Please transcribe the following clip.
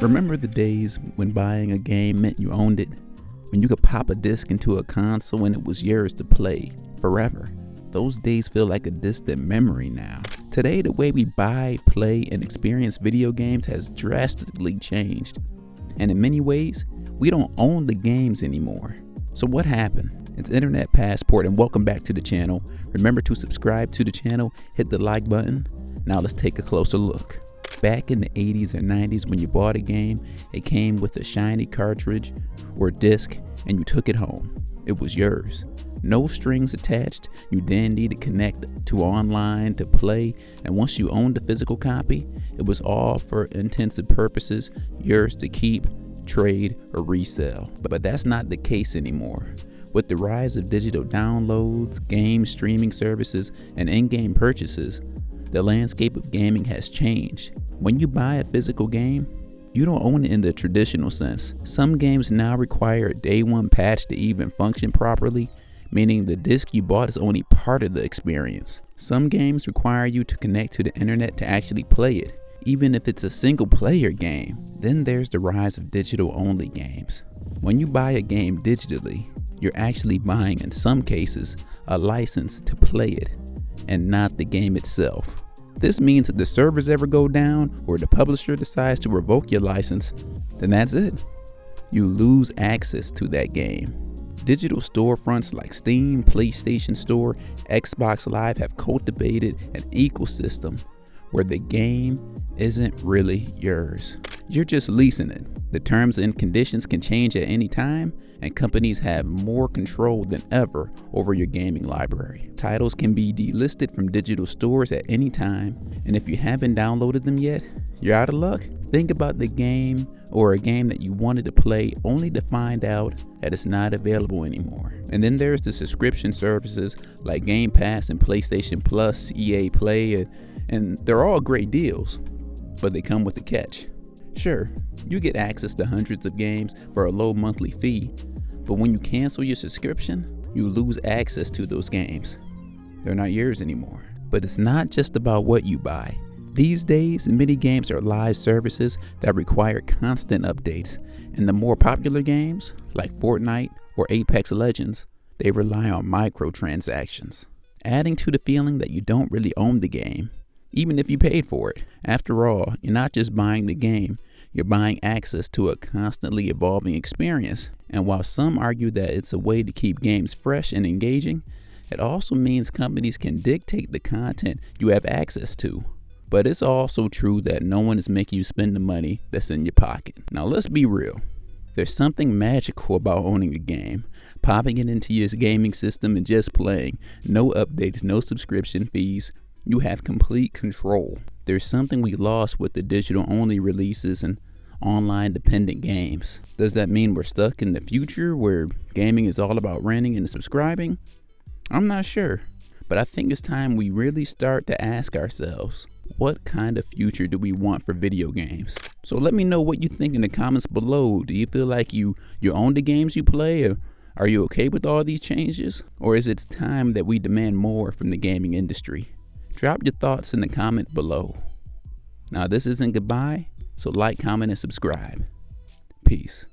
Remember the days when buying a game meant you owned it? When you could pop a disc into a console and it was yours to play forever? Those days feel like a distant memory now. Today, the way we buy, play, and experience video games has drastically changed. And in many ways, we don't own the games anymore. So what happened? It's Internet Passport, and welcome back to the channel. Remember to subscribe to the channel, hit the like button. Now let's take a closer look. Back in the 80s or 90s, when you bought a game, it came with a shiny cartridge or disc and you took it home. It was yours. No strings attached. You didn't need to connect to online to play, and once you owned the physical copy, it was all, for intensive purposes, yours to keep, trade, or resell. But that's not the case anymore. With the rise of digital downloads, game streaming services, and in-game purchases, the landscape of gaming has changed. When you buy a physical game, you don't own it in the traditional sense. Some games now require a day one patch to even function properly, meaning the disc you bought is only part of the experience. Some games require you to connect to the internet to actually play it, even if it's a single player game. Then there's the rise of digital only games. When you buy a game digitally, you're actually buying, in some cases, a license to play it, and not the game itself. This means if the servers ever go down or the publisher decides to revoke your license, then that's it. You lose access to that game. Digital storefronts like Steam, PlayStation Store, Xbox Live have cultivated an ecosystem where the game isn't really yours. You're just leasing it. The terms and conditions can change at any time, and companies have more control than ever over your gaming library. Titles can be delisted from digital stores at any time, and if you haven't downloaded them yet, you're out of luck. Think about the game or a game that you wanted to play only to find out that it's not available anymore. And then there's the subscription services like Game Pass and PlayStation Plus, EA Play, and they're all great deals, but they come with a catch. Sure, you get access to hundreds of games for a low monthly fee, but when you cancel your subscription, you lose access to those games. They're not yours anymore. But it's not just about what you buy. These days, many games are live services that require constant updates, and the more popular games, like Fortnite or Apex Legends, they rely on microtransactions, adding to the feeling that you don't really own the game, even if you paid for it. After all, you're not just buying the game, you're buying access to a constantly evolving experience. And while some argue that it's a way to keep games fresh and engaging, it also means companies can dictate the content you have access to. But it's also true that no one is making you spend the money that's in your pocket. Now let's be real. There's something magical about owning a game, popping it into your gaming system and just playing. No updates, no subscription fees. You have complete control. There's something we lost with the digital-only releases and online-dependent games. Does that mean we're stuck in the future where gaming is all about renting and subscribing? I'm not sure, but I think it's time we really start to ask ourselves, what kind of future do we want for video games? So let me know what you think in the comments below. Do you feel like you own the games you play, or are you okay with all these changes? Or is it time that we demand more from the gaming industry? Drop your thoughts in the comment below. Now, this isn't goodbye, so like, comment, and subscribe. Peace.